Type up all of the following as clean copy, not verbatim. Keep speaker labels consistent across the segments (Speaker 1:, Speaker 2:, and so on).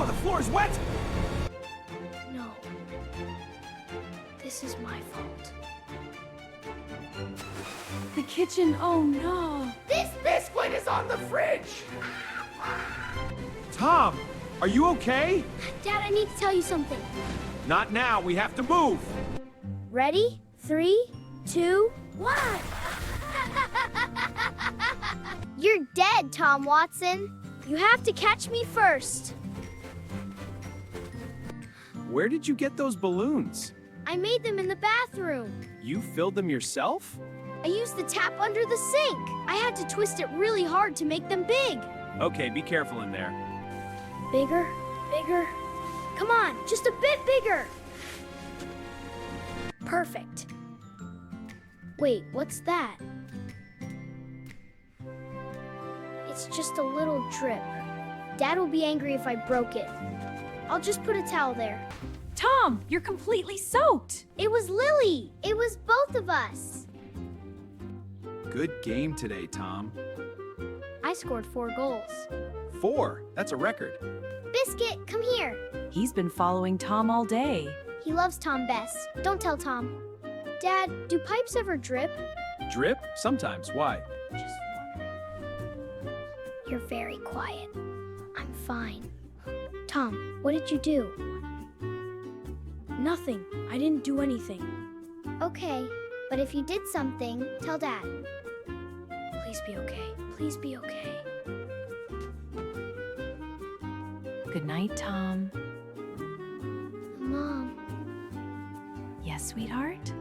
Speaker 1: The floor is wet!
Speaker 2: No. This is my fault. The kitchen, oh no.
Speaker 1: This biscuit is on the fridge! Tom, are you okay?
Speaker 2: Dad, I need to tell you something.
Speaker 1: Not now, we have to move!
Speaker 2: Ready? 3, 2, 1. You're dead, Tom Watson. You have to catch me first.
Speaker 1: Where did you get those balloons?
Speaker 2: I made them in the bathroom.
Speaker 1: You filled them yourself?
Speaker 2: I used the tap under the sink. I had to twist it really hard to make them big.
Speaker 1: Okay, be careful in there.
Speaker 2: Bigger, bigger. Come on, just a bit bigger. Perfect. Wait, what's that? It's just a little drip. Dad will be angry if I broke it. I'll just put a towel there.
Speaker 3: Tom, you're completely soaked.
Speaker 2: It was Lily. It was both of us.
Speaker 1: Good game today, Tom.
Speaker 2: I scored 4 goals.
Speaker 1: 4? That's a record.
Speaker 2: Biscuit, come here.
Speaker 3: He's been following Tom all day.
Speaker 2: He loves Tom best. Don't tell Tom. Dad, do pipes ever drip?
Speaker 1: Drip? Sometimes. Why?
Speaker 2: Just wondering. You're very quiet. I'm fine. Tom, what did you do?
Speaker 4: Nothing. I didn't do anything.
Speaker 2: Okay, but if you did something, tell Dad.
Speaker 4: Please be okay. Please be okay.
Speaker 3: Good night, Tom.
Speaker 2: Mom,
Speaker 3: Yes, sweetheart?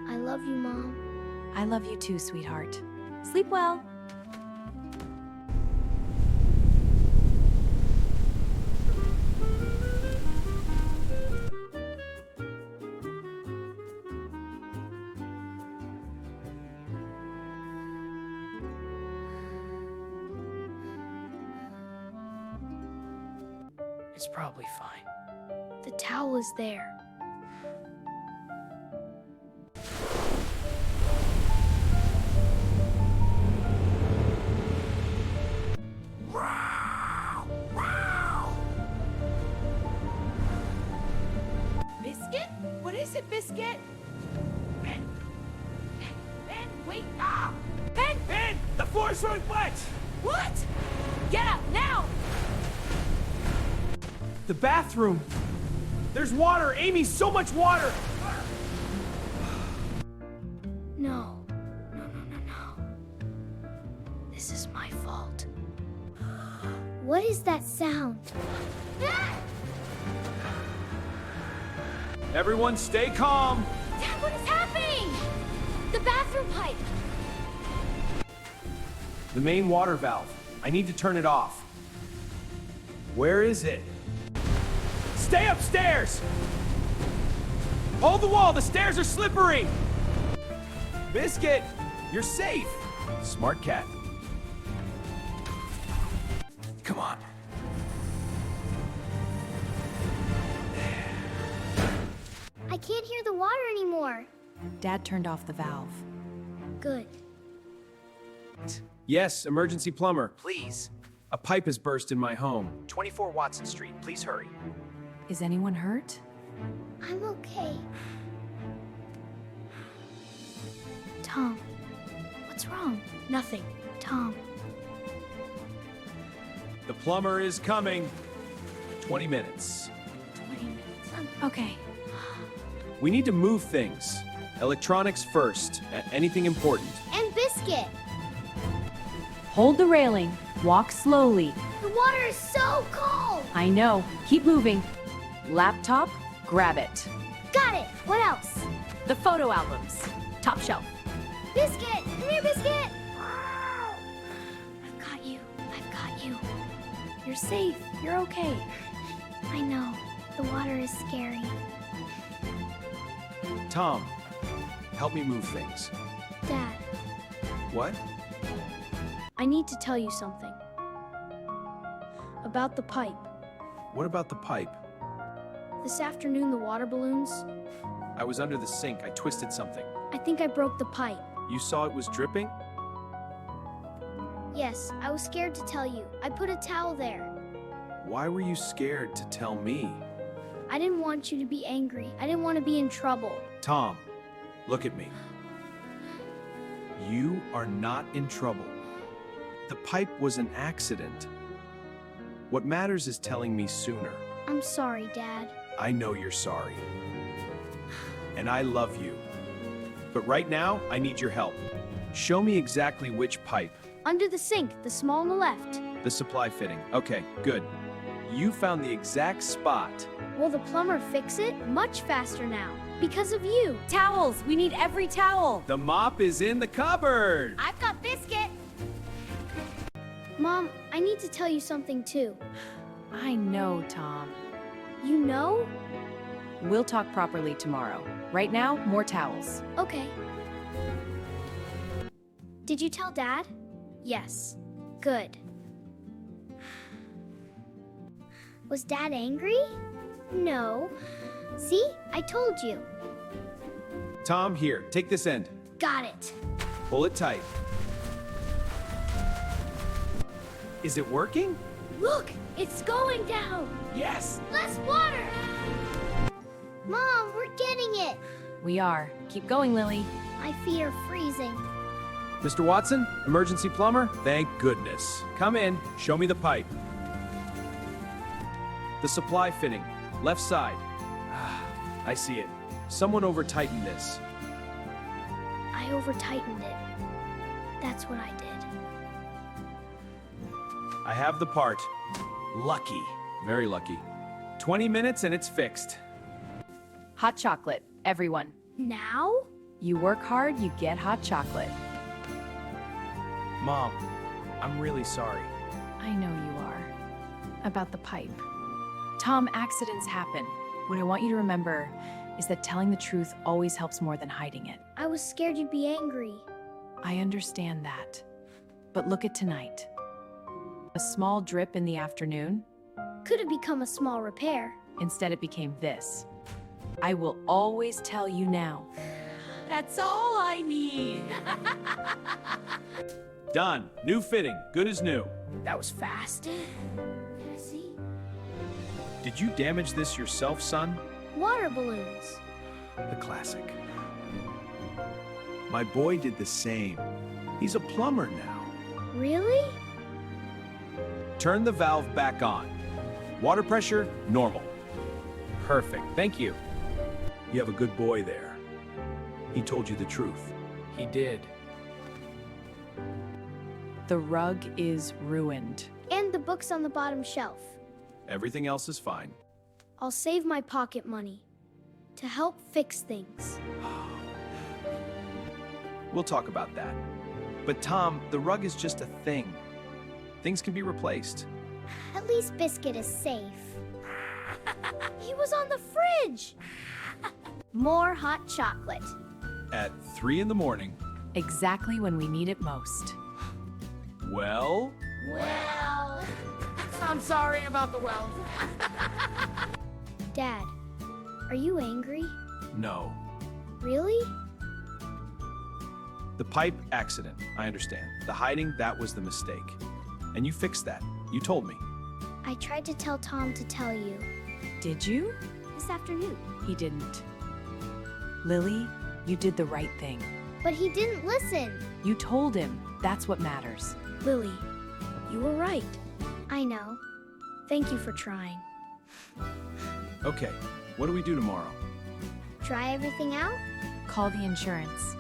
Speaker 2: I love you, Mom.
Speaker 3: I love you too, sweetheart. Sleep well.
Speaker 4: It's probably fine.
Speaker 2: The towel is there.
Speaker 3: Biscuit? What is it, Biscuit?
Speaker 1: Ben,
Speaker 3: wait! Ah!
Speaker 1: Ben! The floor's really wet!
Speaker 3: What? Get up now!
Speaker 1: The bathroom! There's water! Amy, so much water!
Speaker 2: No. This is my fault. What is that sound?
Speaker 1: Everyone stay calm!
Speaker 2: Dad, what is happening? The bathroom pipe.
Speaker 1: The main water valve. I need to turn it off. Where is it? Stay upstairs! Hold the wall! The stairs are slippery! Biscuit! You're safe! Smart cat. Come on.
Speaker 2: I can't hear the water anymore.
Speaker 3: Dad turned off the valve.
Speaker 2: Good.
Speaker 1: Yes, emergency plumber, please. A pipe has burst in my home. 24 Watson Street, please hurry.
Speaker 3: Is anyone hurt?
Speaker 2: I'm okay. Tom, what's wrong?
Speaker 4: Nothing.
Speaker 2: Tom,
Speaker 1: The plumber is coming. 20 minutes.
Speaker 4: 20 minutes.
Speaker 3: Okay.
Speaker 1: We need to move things. Electronics first. Anything important.
Speaker 2: and Biscuit.
Speaker 3: Hold the railing. Walk slowly.
Speaker 2: The water is so cold.
Speaker 3: I know. Keep moving. Laptop, grab it.
Speaker 2: Got it. What else?
Speaker 3: The photo albums. Top shelf.
Speaker 2: Biscuit, come here, Biscuit. I've got you. I've got you.
Speaker 4: You're safe. You're okay.
Speaker 2: I know. The water is scary.
Speaker 1: Tom, help me move things.
Speaker 2: Dad,
Speaker 1: What?
Speaker 4: I need to tell you something. About the pipe.
Speaker 1: What about the pipe?
Speaker 4: This afternoon, the water balloons.
Speaker 1: I was under the sink. I twisted something.
Speaker 4: I think I broke the pipe.
Speaker 1: You saw it was dripping?
Speaker 2: yes, I was scared to tell you. I put a towel there.
Speaker 1: Why were you scared to tell me?
Speaker 2: I didn't want you to be angry. I didn't want to be in trouble.
Speaker 1: Tom, look at me. You are not in trouble. The pipe was an accident. What matters is telling me sooner.
Speaker 2: I'm sorry, Dad.
Speaker 1: I know you're sorry. And I love you. But right now, I need your help. Show me exactly which pipe.
Speaker 2: Under the sink, the small on the left.
Speaker 1: The supply fitting. Okay, good. You found the exact spot.
Speaker 2: Will the plumber fix it? Much faster now. Because of you.
Speaker 3: Towels! We need every towel!
Speaker 1: The mop is in the cupboard.
Speaker 2: I've got Biscuit. Mom, I need to tell you something too.
Speaker 3: I know, Tom.
Speaker 2: You know?
Speaker 3: We'll talk properly tomorrow. Right now, more towels.
Speaker 2: Okay. Did you tell Dad? Yes. Good. Was Dad angry? No. See? I told you.
Speaker 1: Tom, here, take this end.
Speaker 2: Got it.
Speaker 1: Pull it tight. Is it working?
Speaker 2: Look, it's going down.
Speaker 1: Yes!
Speaker 2: Less water. Mom, we're getting it.
Speaker 3: We are. Keep going, Lily.
Speaker 2: My feet are freezing.
Speaker 1: Mr. Watson, emergency plumber? Thank goodness. Come in, show me the pipe. The supply fitting, left side. I see it. Someone over-tightened this.
Speaker 2: I over-tightened it. That's what I did.
Speaker 1: I have the part. Lucky. Very lucky. 20 minutes and it's fixed.
Speaker 3: Hot chocolate, everyone.
Speaker 2: Now?
Speaker 3: You work hard, you get hot chocolate.
Speaker 1: Mom, I'm really sorry.
Speaker 3: I know you are. About the pipe. Tom, accidents happen. What I want you to remember is that telling the truth always helps more than hiding it.
Speaker 2: I was scared you'd be angry.
Speaker 3: I understand that. But look at tonight. A small drip in the afternoon,
Speaker 2: Could have become a small repair.
Speaker 3: instead it became this. I will always tell you now. That's all I need.
Speaker 1: Done. New fitting. Good as new.
Speaker 2: That was fast. See?
Speaker 1: Did you damage this yourself, son?
Speaker 2: Water balloons.
Speaker 1: The classic. My boy did the same. He's a plumber now.
Speaker 2: Really?
Speaker 1: Turn the valve back on. Water pressure, normal. Perfect. Thank you. You have a good boy there. He told you the truth. He did.
Speaker 3: The rug is ruined.
Speaker 2: And the books on the bottom shelf.
Speaker 1: Everything else is fine.
Speaker 2: I'll save my pocket money to help fix things.
Speaker 1: We'll talk about that. But Tom, the rug is just a thing. Things can be replaced.
Speaker 2: At least Biscuit is safe. He was on the fridge. More hot chocolate.
Speaker 1: At 3 in the morning.
Speaker 3: Exactly when we need it most.
Speaker 1: Well,
Speaker 2: Well.
Speaker 5: I'm sorry about the well.
Speaker 2: Dad, are you angry?
Speaker 1: no.
Speaker 2: Really?
Speaker 1: The pipe accident, I understand. The hiding, that was the mistake. And you fixed that. You told me.
Speaker 2: I tried to tell Tom to tell you.
Speaker 3: Did you?
Speaker 2: This afternoon.
Speaker 3: He didn't. Lily, you did the right thing.
Speaker 2: But he didn't listen.
Speaker 3: You told him. That's what matters.
Speaker 2: Lily, you were right. I know. Thank you for trying.
Speaker 1: Okay, what do we do tomorrow?
Speaker 2: Try everything out?
Speaker 3: Call the insurance.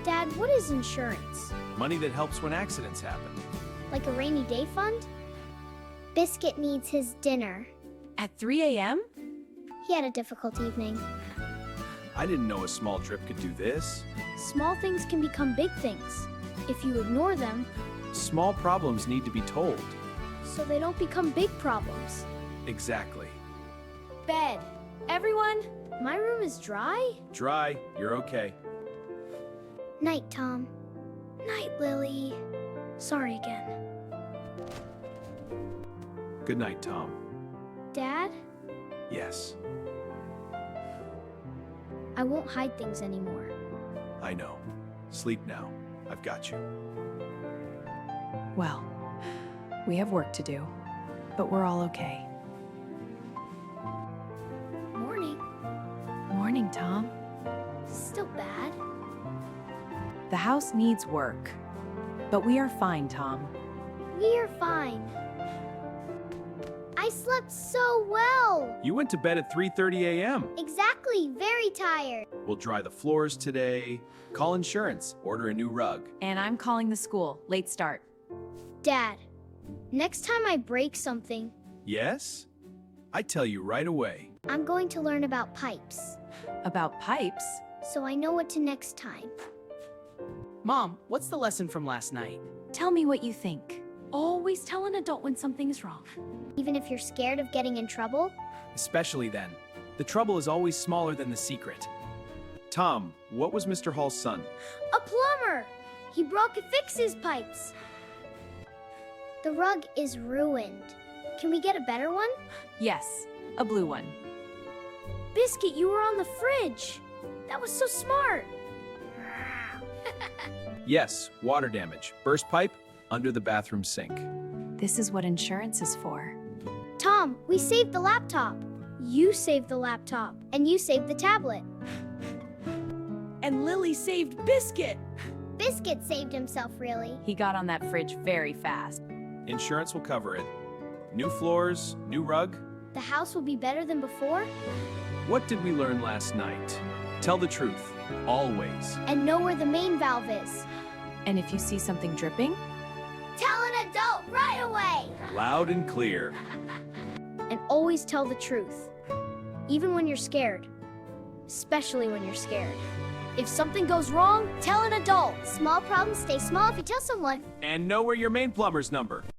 Speaker 2: Dad, what is insurance?
Speaker 1: Money that helps when accidents happen.
Speaker 2: Like a rainy day fund? Biscuit needs his dinner.
Speaker 3: At 3 a.m.?
Speaker 2: He had a difficult evening.
Speaker 1: I didn't know a small drip could do this.
Speaker 2: Small things can become big things. If you ignore them,
Speaker 1: Small problems need to be told.
Speaker 2: so they don't become big problems.
Speaker 1: Exactly.
Speaker 2: Bed. Everyone, my room is dry.
Speaker 1: Dry, you're okay.
Speaker 2: Night, Tom. Night, Lily. Sorry again.
Speaker 1: Good night, Tom.
Speaker 2: Dad,
Speaker 1: Yes,
Speaker 2: I won't hide things anymore.
Speaker 1: I know. Sleep now. I've got you.
Speaker 3: Well, we have work to do. but we're all okay.
Speaker 2: Morning.
Speaker 3: Morning, Tom.
Speaker 2: Still bad.
Speaker 3: The house needs work, but we are fine, Tom.
Speaker 2: We're fine. I slept so well.
Speaker 1: You went to bed at 3:30 a.m.
Speaker 2: Exactly, very tired.
Speaker 1: We'll dry the floors today, call insurance, order a new rug.
Speaker 3: And I'm calling the school. Late start.
Speaker 2: Dad, next time I break something,
Speaker 1: Yes? I tell you right away.
Speaker 2: I'm going to learn about pipes,
Speaker 3: About pipes?
Speaker 2: so I know what to next time.
Speaker 5: Mom, what's the lesson from last night?
Speaker 3: Tell me what you think.
Speaker 4: Always tell an adult when something is wrong.
Speaker 2: Even if you're scared of getting in trouble,
Speaker 1: Especially then. The trouble is always smaller than the secret. Tom, what was Mr. Hall's son?
Speaker 2: a plumber! He broke and fixed his pipes. The rug is ruined. Can we get a better one?
Speaker 3: Yes, a blue one.
Speaker 2: Biscuit, you were on the fridge. That was so smart.
Speaker 1: Yes, water damage. Burst pipe under the bathroom sink.
Speaker 3: This is what insurance is for.
Speaker 2: Tom, we saved the laptop. You saved the laptop. And you saved the tablet.
Speaker 5: And Lily saved Biscuit.
Speaker 2: Biscuit saved himself, really.
Speaker 3: He got on that fridge very fast.
Speaker 1: Insurance will cover it. New floors, new rug.
Speaker 2: The house will be better than before.
Speaker 1: What did we learn last night? Tell the truth, always.
Speaker 2: And know where the main valve is.
Speaker 3: And if you see something dripping,
Speaker 2: Tell an adult right away.
Speaker 1: Loud and clear.
Speaker 2: And always tell the truth. Even when you're scared. Especially when you're scared. If something goes wrong, tell an adult. Small problems stay small if you tell someone.
Speaker 1: And know where your main plumber's number.